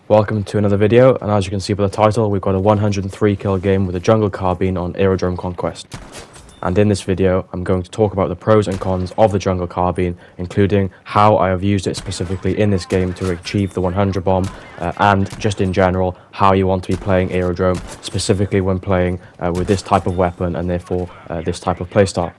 Welcome to another video, and as you can see by the title, we've got a 103 kill game with a jungle carbine on Aerodrome Conquest. And in this video, I'm going to talk about the pros and cons of the jungle carbine, including how I have used it specifically in this game to achieve the 100 bomb, and just in general, how you want to be playing Aerodrome, specifically when playing with this type of weapon and therefore this type of playstyle.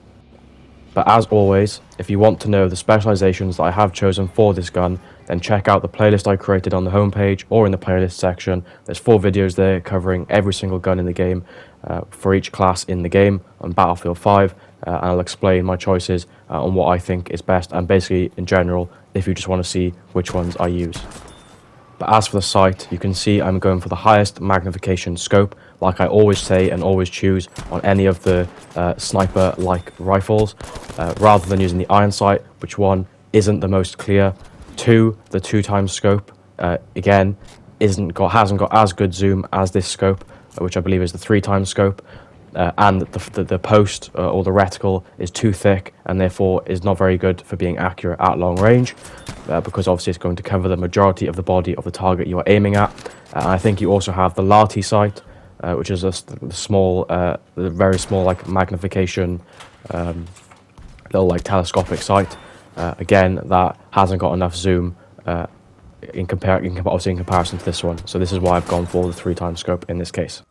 But as always, if you want to know the specializations that I have chosen for this gun, then check out the playlist I created on the homepage or in the playlist section. There's 4 videos there covering every single gun in the game for each class in the game on Battlefield 5, and I'll explain my choices on what I think is best, and basically in general if you just want to see which ones I use. But as for the sight, you can see I'm going for the highest magnification scope, like I always say and always choose on any of the sniper-like rifles, rather than using the iron sight, which one isn't the most clear. 2, the 2x scope, again, hasn't got as good zoom as this scope, which I believe is the 3x scope, and the post or the reticle is too thick and therefore is not very good for being accurate at long range, because obviously it's going to cover the majority of the body of the target you are aiming at. And I think you also have the Lati sight, which is the very small like magnification, little like telescopic sight. Again, that hasn't got enough zoom in comparison to this one. So this is why I've gone for the 3x scope in this case.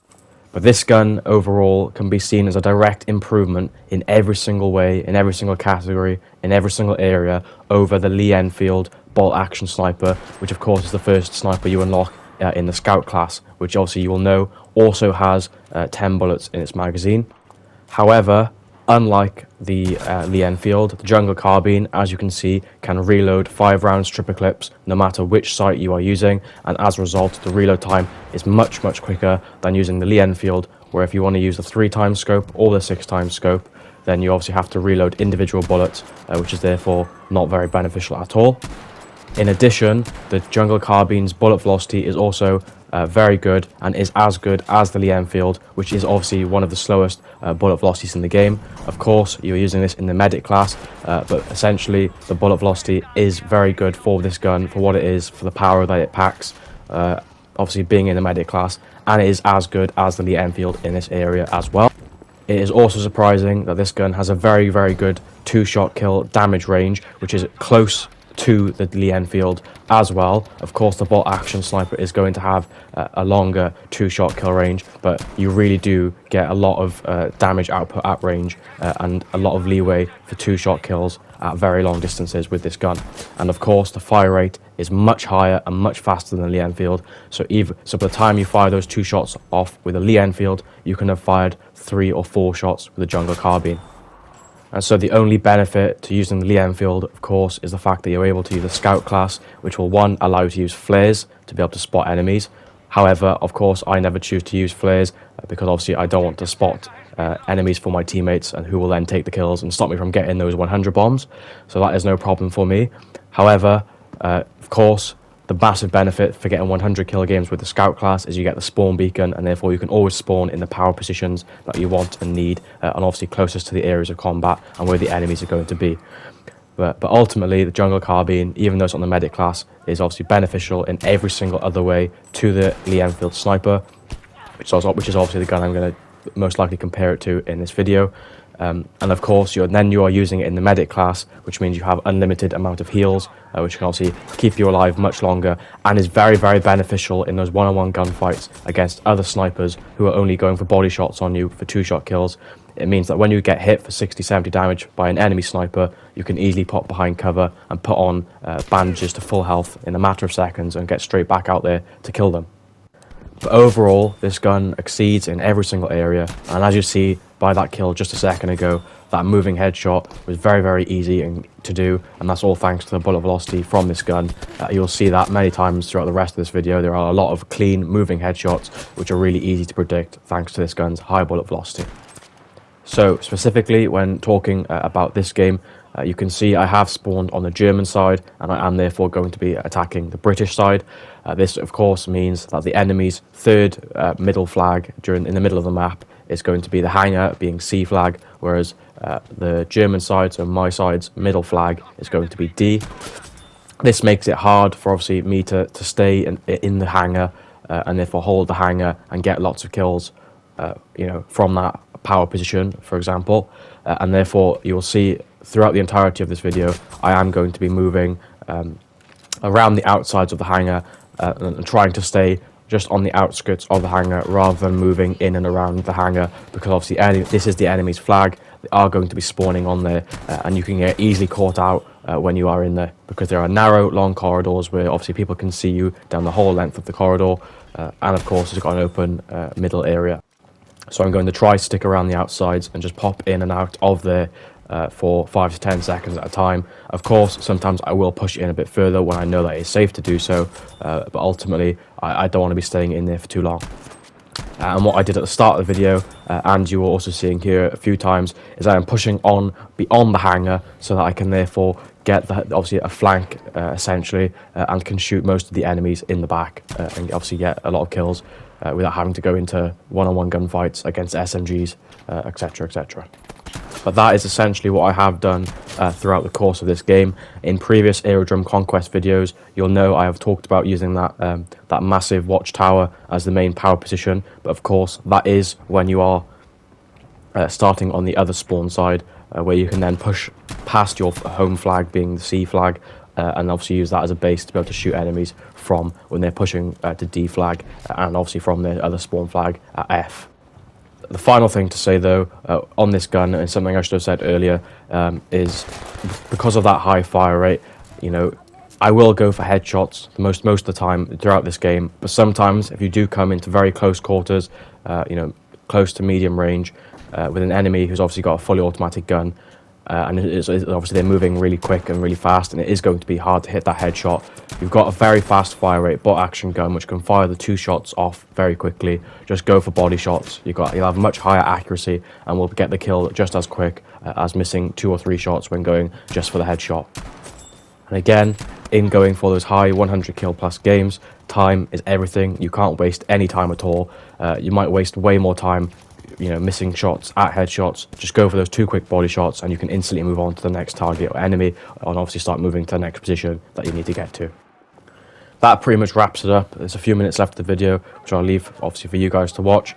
But this gun overall can be seen as a direct improvement in every single way, in every single category, in every single area over the Lee Enfield bolt action sniper, which of course is the first sniper you unlock in the scout class, which obviously you will know also has 10 bullets in its magazine. However, unlike the Lee Enfield, the jungle carbine, as you can see, can reload 5 rounds triple clips no matter which sight you are using, and as a result the reload time is much quicker than using the Lee Enfield, where if you want to use the 3x scope or the 6x scope, then you obviously have to reload individual bullets, which is therefore not very beneficial at all. In addition, the jungle carbine's bullet velocity is also very good, and is as good as the Lee Enfield, which is obviously one of the slowest bullet velocities in the game. Of course, you're using this in the medic class, but essentially the bullet velocity is very good for this gun, for what it is, for the power that it packs, obviously being in the medic class, and it is as good as the Lee Enfield in this area as well. It is also surprising that this gun has a very good 2-shot kill damage range, which is close to the Lee Enfield as well. Of course, the bolt action sniper is going to have a longer 2-shot kill range, but you really do get a lot of damage output at range, and a lot of leeway for 2-shot kills at very long distances with this gun. And of course, the fire rate is much higher and much faster than the Lee Enfield, so by the time you fire those 2 shots off with a Lee Enfield, you can have fired 3 or 4 shots with a jungle carbine. And so the only benefit to using the Lee Enfield, of course, is the fact that you're able to use the scout class, which will, 1, allow you to use flares to be able to spot enemies. However, of course, I never choose to use flares because obviously I don't want to spot enemies for my teammates, and who will then take the kills and stop me from getting those 100 bombs. So that is no problem for me. However, of course, the massive benefit for getting 100 kill games with the scout class is you get the spawn beacon, and therefore you can always spawn in the power positions that you want and need, and obviously closest to the areas of combat and where the enemies are going to be. But ultimately, the jungle carbine, even though it's on the medic class, is obviously beneficial in every single other way to the Lee Enfield sniper, which is obviously the gun I'm going to most likely compare it to in this video. And of course, you are using it in the medic class, which means you have unlimited amount of heals, which can obviously keep you alive much longer, and is very beneficial in those one-on-one gunfights against other snipers who are only going for body shots on you for 2-shot kills. It means that when you get hit for 60-70 damage by an enemy sniper, you can easily pop behind cover and put on bandages to full health in a matter of seconds and get straight back out there to kill them. But overall, this gun exceeds in every single area, and as you see by that kill just a second ago, that moving headshot was very easy to do, and that's all thanks to the bullet velocity from this gun. You'll see that many times throughout the rest of this video. There are a lot of clean moving headshots which are really easy to predict thanks to this gun's high bullet velocity. So specifically when talking about this game, you can see I have spawned on the German side, and I am therefore going to be attacking the British side. This of course means that the enemy's third middle flag in the middle of the map is going to be the hangar, being C flag, whereas The German side, so my side's middle flag, is going to be D. This makes it hard for obviously me to stay in the hangar and therefore hold the hangar and get lots of kills, from that power position, for example. And therefore, you will see throughout the entirety of this video, I am going to be moving around the outsides of the hangar and trying to stay just on the outskirts of the hangar rather than moving in and around the hangar, because obviously this is the enemy's flag. They are going to be spawning on there, and you can get easily caught out when you are in there, because there are narrow, long corridors where obviously people can see you down the whole length of the corridor, and of course it's got an open middle area. So I'm going to try stick around the outsides and just pop in and out of there for 5 to 10 seconds at a time. Of course, sometimes I will push it in a bit further when I know that it's safe to do so, but ultimately I don't want to be staying in there for too long. And what I did at the start of the video, and you were also seeing here a few times, is I am pushing on beyond the hangar so that I can therefore get obviously a flank essentially, and can shoot most of the enemies in the back and obviously get a lot of kills without having to go into one-on-one gunfights against SMGs, etc, etc. But that is essentially what I have done throughout the course of this game. In previous Aerodrome Conquest videos, you'll know I have talked about using that massive watchtower as the main power position. But of course, that is when you are starting on the other spawn side, where you can then push past your home flag, being the C flag, and obviously use that as a base to be able to shoot enemies from when they're pushing to D flag, and obviously from the other spawn flag at F. The final thing to say though, on this gun, and something I should have said earlier, is because of that high fire rate, I will go for headshots most of the time throughout this game, but sometimes if you do come into very close quarters, close to medium range, with an enemy who's obviously got a fully automatic gun, and obviously they're moving really quick and really fast, and it is going to be hard to hit that headshot. You've got a very fast fire rate bot action gun which can fire the 2 shots off very quickly. Just go for body shots. You'll have much higher accuracy and will get the kill just as quick as missing 2 or 3 shots when going just for the headshot. And again, in going for those high 100 kill plus games, time is everything. You can't waste any time at all. You might waste way more time missing shots at headshots. Just go for those 2 quick body shots and you can instantly move on to the next target or enemy, and obviously start moving to the next position that you need to get to. That pretty much wraps it up. There's a few minutes left of the video, which I'll leave obviously for you guys to watch.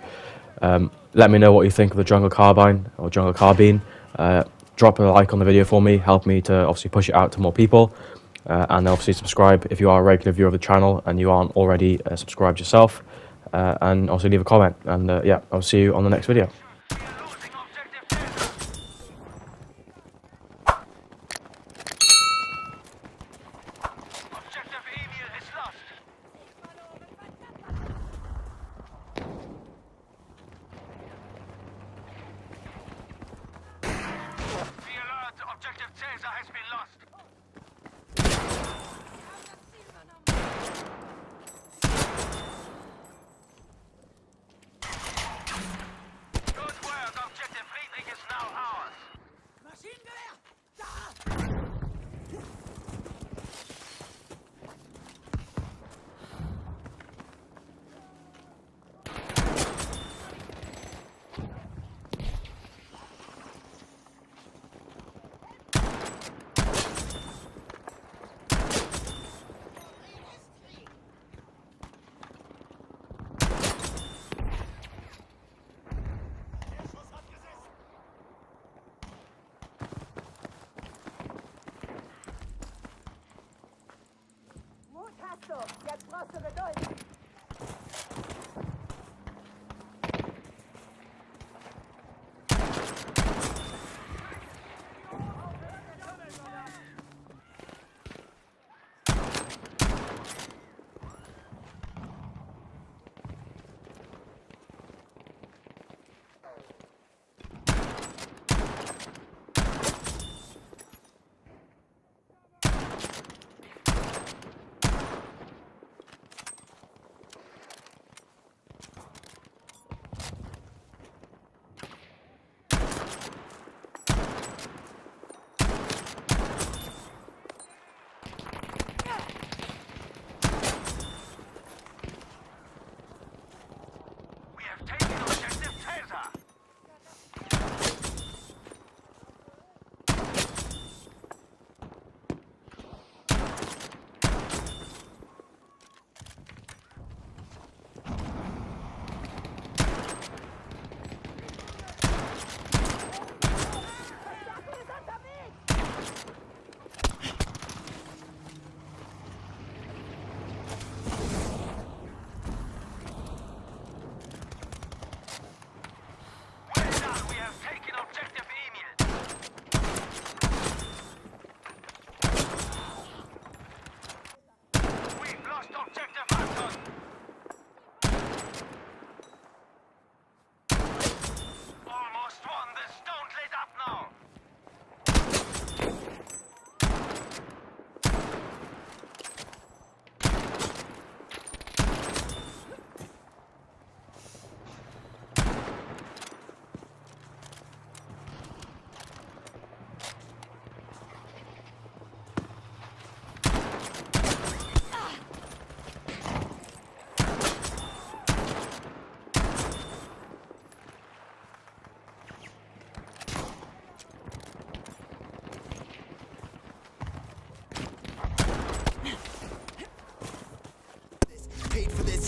Let me know what you think of the Jungle Carbine or Jungle Carbine. Drop a like on the video for me, help me to obviously push it out to more people, and obviously subscribe if you are a regular viewer of the channel and you aren't already subscribed yourself. And also leave a comment, and yeah, I'll see you on the next video. Jetzt brauchst du Geduld.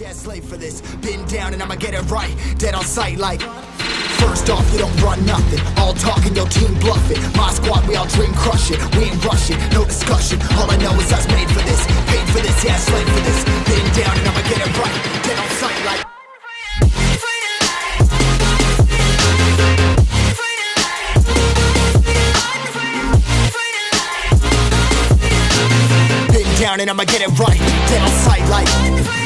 yeah, slave for this. Been down and I'ma get it right, dead on sight like. First off, you don't run nothing. All talking, your team bluffing. My squad, we all dream crushing. We ain't rushing, no discussion. All I know is I was made for this. Paid for this, yeah, slave for this. Been down and I'ma get it right, dead on sight like. Been down and I'ma get it right, dead on sight like.